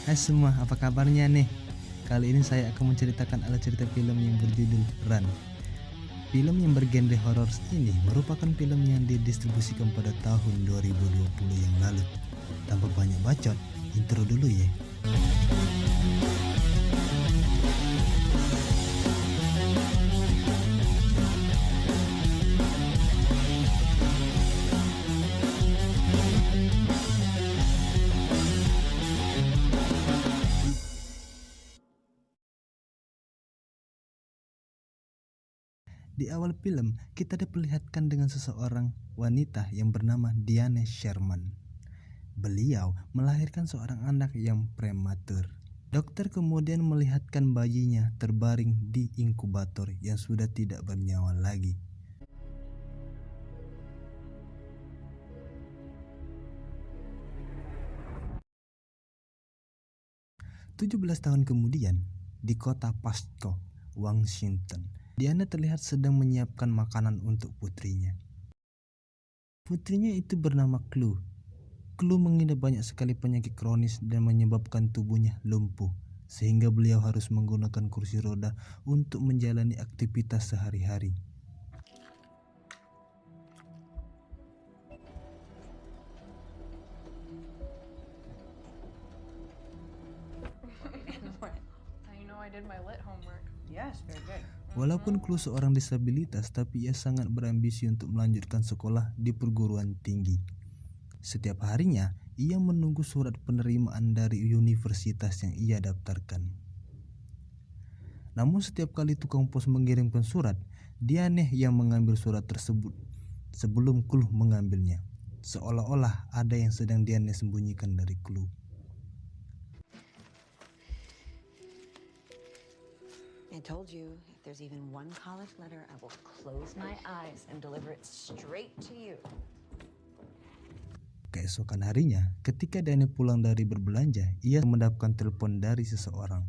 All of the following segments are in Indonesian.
Hai semua, apa kabarnya nih? Kali ini saya akan menceritakan alur cerita film yang berjudul Run. Film yang bergenre horor ini merupakan film yang didistribusikan pada tahun 2020 yang lalu. Tanpa banyak bacot, intro dulu ya. Di awal film, kita diperlihatkan dengan seseorang wanita yang bernama Diane Sherman. Beliau melahirkan seorang anak yang prematur. Dokter kemudian melihatkan bayinya terbaring di inkubator yang sudah tidak bernyawa lagi. "17 tahun kemudian, di kota Pasco, Washington, Diana terlihat sedang menyiapkan makanan untuk putrinya. Putrinya itu bernama Chloe. Chloe mengidap banyak sekali penyakit kronis dan menyebabkan tubuhnya lumpuh, sehingga beliau harus menggunakan kursi roda untuk menjalani aktivitas sehari-hari. I did my lit homework. Yes, very good. Walaupun Chloe seorang disabilitas, tapi ia sangat berambisi untuk melanjutkan sekolah di perguruan tinggi. Setiap harinya, ia menunggu surat penerimaan dari universitas yang ia daftarkan. Namun setiap kali tukang pos mengirimkan surat, Diane yang mengambil surat tersebut sebelum Chloe mengambilnya. Seolah-olah ada yang sedang Diane sembunyikan dari Chloe. I told you, if there's even one college letter, I will close my eyes and deliver it straight to you. Keesokan harinya, ketika Diane pulang dari berbelanja, ia mendapatkan telepon dari seseorang.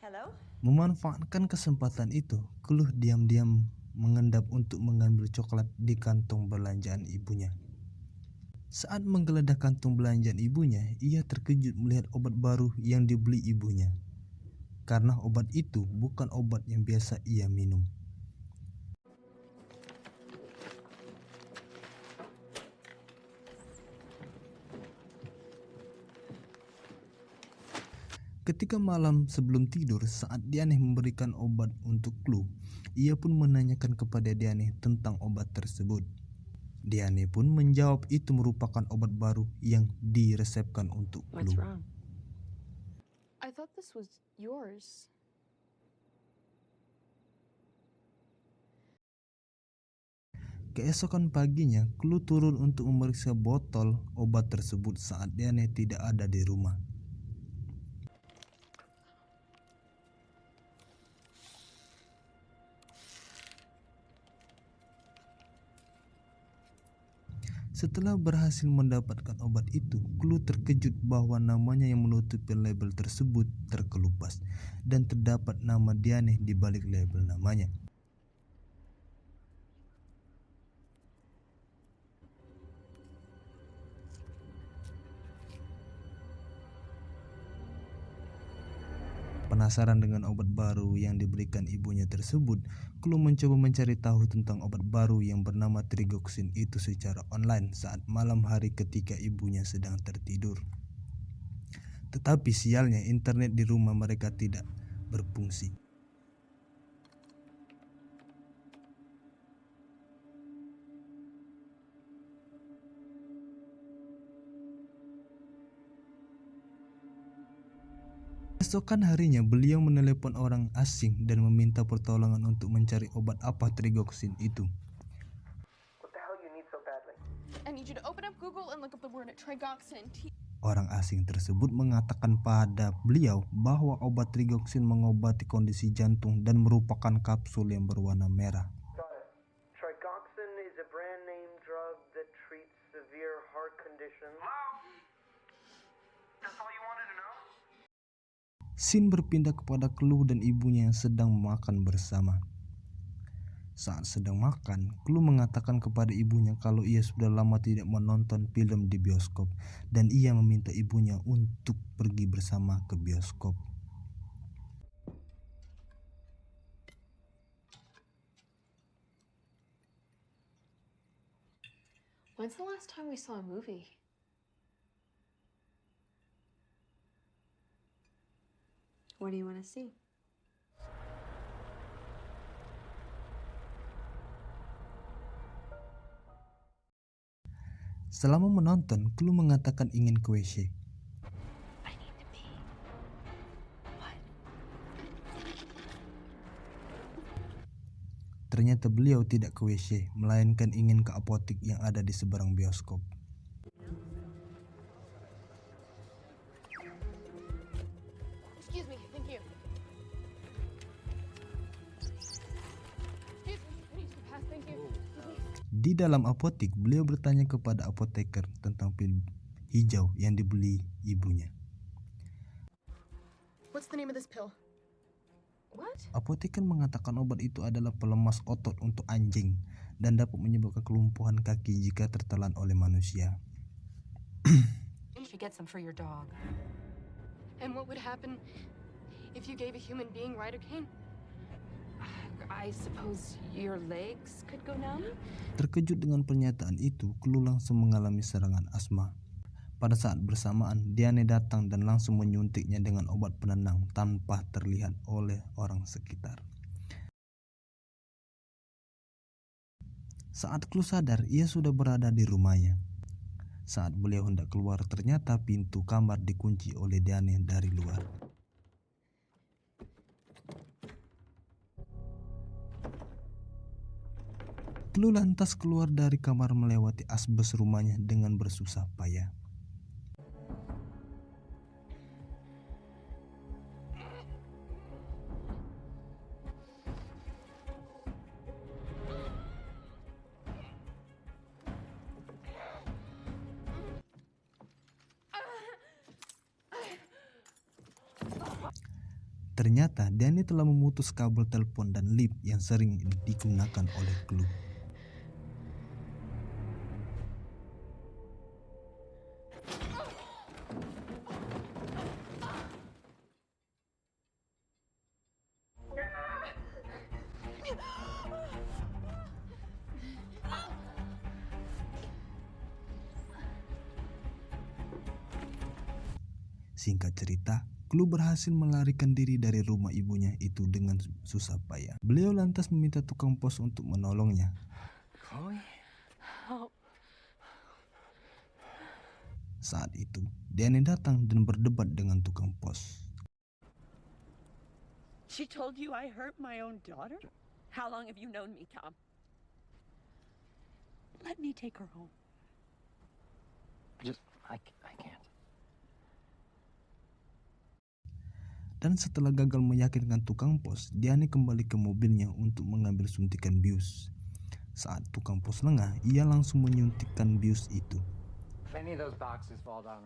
Hello? Memanfaatkan kesempatan itu, Chloe diam-diam mengendap untuk mengambil coklat di kantong belanjaan ibunya. Saat menggeledah kantong belanjaan ibunya, ia terkejut melihat obat baru yang dibeli ibunya. Karena obat itu bukan obat yang biasa ia minum. Ketika malam sebelum tidur, saat Diane memberikan obat untuk Chloe, ia pun menanyakan kepada Diane tentang obat tersebut. Diane pun menjawab itu merupakan obat baru yang diresepkan untuk What's Chloe. wrong? I thought this was yours. Keesokan paginya, Chloe turun untuk memeriksa botol obat tersebut saat Diane tidak ada di rumah. Setelah berhasil mendapatkan obat itu, Chloe terkejut bahwa namanya yang menutupi label tersebut terkelupas dan terdapat nama Diane di balik label namanya. Penasaran dengan obat baru yang diberikan ibunya tersebut, Chloe mencoba mencari tahu tentang obat baru yang bernama Trigoxin itu secara online saat malam hari ketika ibunya sedang tertidur. Tetapi sialnya internet di rumah mereka tidak berfungsi. Keesokan harinya, beliau menelepon orang asing dan meminta pertolongan untuk mencari obat apa Trigoxin itu. What the hell you need so badly? I need you to open up Google and look up the word trigoxin. Orang asing tersebut mengatakan pada beliau bahwa obat Trigoxin mengobati kondisi jantung dan merupakan kapsul yang berwarna merah. Got it. Trigoxin is a brand name drug that treats severe heart conditions. Hello? That's all you wanted to know? Scene berpindah kepada Chloe dan ibunya yang sedang makan bersama. Saat sedang makan, Clue mengatakan kepada ibunya kalau ia sudah lama tidak menonton film di bioskop dan ia meminta ibunya untuk pergi bersama ke bioskop. When's the last time we saw a movie? What do you want to see? Selama menonton, Clue mengatakan ingin ke WC. I need to pee. What? Ternyata beliau tidak ke WC, melainkan ingin ke apotik yang ada di seberang bioskop. Excuse me, thank you. Excuse me, I need to pass, thank you. Di dalam apotik, beliau bertanya kepada apoteker tentang pil hijau yang dibeli ibunya. What's the name of this pill? What? Apoteker mengatakan obat itu adalah pelemas otot untuk anjing dan dapat menyebabkan kelumpuhan kaki jika tertelan oleh manusia. You should get some for your dog. And what would happen if you gave a human being Lidocaine? I suppose your legs could go numb? Terkejut dengan pernyataan itu, Clue langsung mengalami serangan asma. Pada saat bersamaan, Diane datang dan langsung menyuntiknya dengan obat penenang tanpa terlihat oleh orang sekitar. Saat Clue sadar, ia sudah berada di rumahnya. Saat beliau hendak keluar, ternyata pintu kamar dikunci oleh Diane dari luar. Clue lantas keluar dari kamar melewati asbes rumahnya dengan bersusah payah. Ternyata Danny telah memutus kabel telepon dan lift yang sering digunakan oleh Clue. Singkat cerita, Clue berhasil melarikan diri dari rumah ibunya itu dengan susah payah. Beliau lantas meminta tukang pos untuk menolongnya. Chloe? Help. Saat itu, Danny datang dan berdebat dengan tukang pos. She told you I hurt my own daughter? How long have you known me, Tom? Let me take her home. I can't. Dan setelah gagal meyakinkan tukang pos, Diane kembali ke mobilnya untuk mengambil suntikan bius. Saat tukang pos lengah, ia langsung menyuntikkan bius itu. If any of those boxes fall down.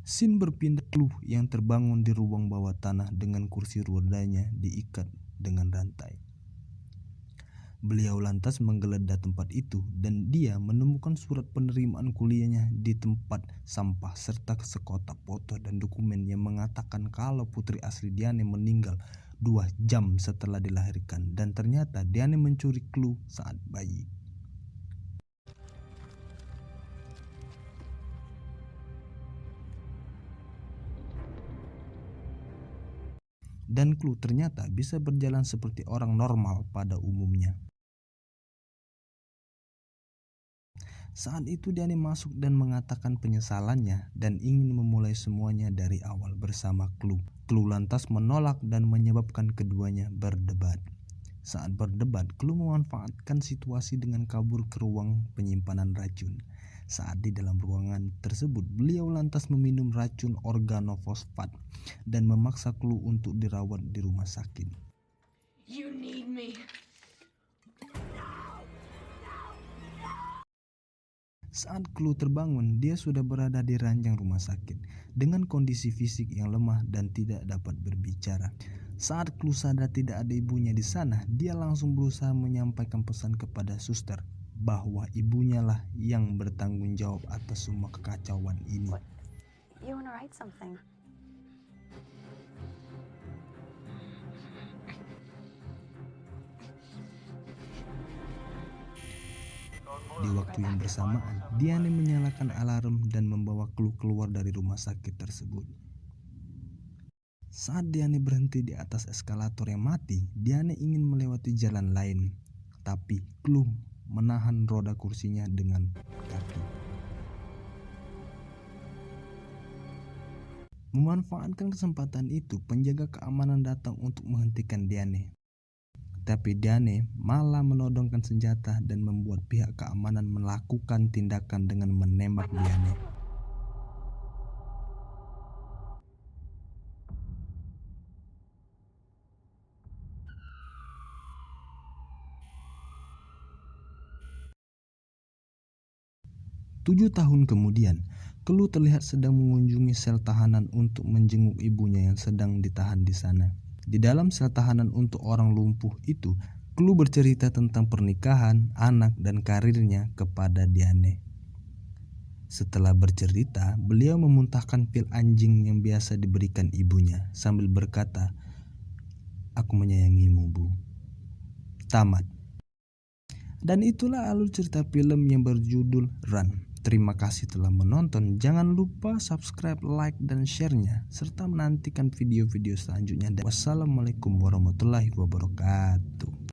Scene berpindah Clue yang terbangun di ruang bawah tanah dengan kursi rodanya diikat dengan rantai. Beliau lantas menggeledah tempat itu dan dia menemukan surat penerimaan kuliahnya di tempat sampah serta sekotak foto dan dokumen yang mengatakan kalau putri asli Diane meninggal 2 jam setelah dilahirkan dan ternyata Diane mencuri Clue saat bayi. Dan Clue ternyata bisa berjalan seperti orang normal pada umumnya. Saat itu Diane masuk dan mengatakan penyesalannya dan ingin memulai semuanya dari awal bersama Clue. Clue lantas menolak dan menyebabkan keduanya berdebat. Saat berdebat, Clue memanfaatkan situasi dengan kabur ke ruang penyimpanan racun. Saat di dalam ruangan tersebut, beliau lantas meminum racun organofosfat dan memaksa Clue untuk dirawat di rumah sakit. You need me. Saat Chloe terbangun, dia sudah berada di ranjang rumah sakit dengan kondisi fisik yang lemah dan tidak dapat berbicara. Saat Chloe sadar tidak ada ibunya di sana, dia langsung berusaha menyampaikan pesan kepada suster bahwa ibunya lah yang bertanggung jawab atas semua kekacauan ini. You want to write something? Di waktu yang bersamaan, Diane menyalakan alarm dan membawa Chloe keluar dari rumah sakit tersebut. Saat Diane berhenti di atas eskalator yang mati, Diane ingin melewati jalan lain, tapi Chloe menahan roda kursinya dengan kaki. Memanfaatkan kesempatan itu, penjaga keamanan datang untuk menghentikan Diane. Tapi Diane malah menodongkan senjata dan membuat pihak keamanan melakukan tindakan dengan menembak Diane. Tujuh tahun kemudian, Chloe terlihat sedang mengunjungi sel tahanan untuk menjenguk ibunya yang sedang ditahan di sana. Di dalam sel tahanan untuk orang lumpuh itu, Chloe bercerita tentang pernikahan, anak, dan karirnya kepada Diane. Setelah bercerita, beliau memuntahkan pil anjing yang biasa diberikan ibunya sambil berkata, "Aku menyayangimu, Bu." Tamat. Dan itulah alur cerita film yang berjudul Run. Terima kasih telah menonton. Jangan lupa subscribe, like, dan share-nya, serta menantikan video-video selanjutnya. Wassalamualaikum warahmatullahi wabarakatuh.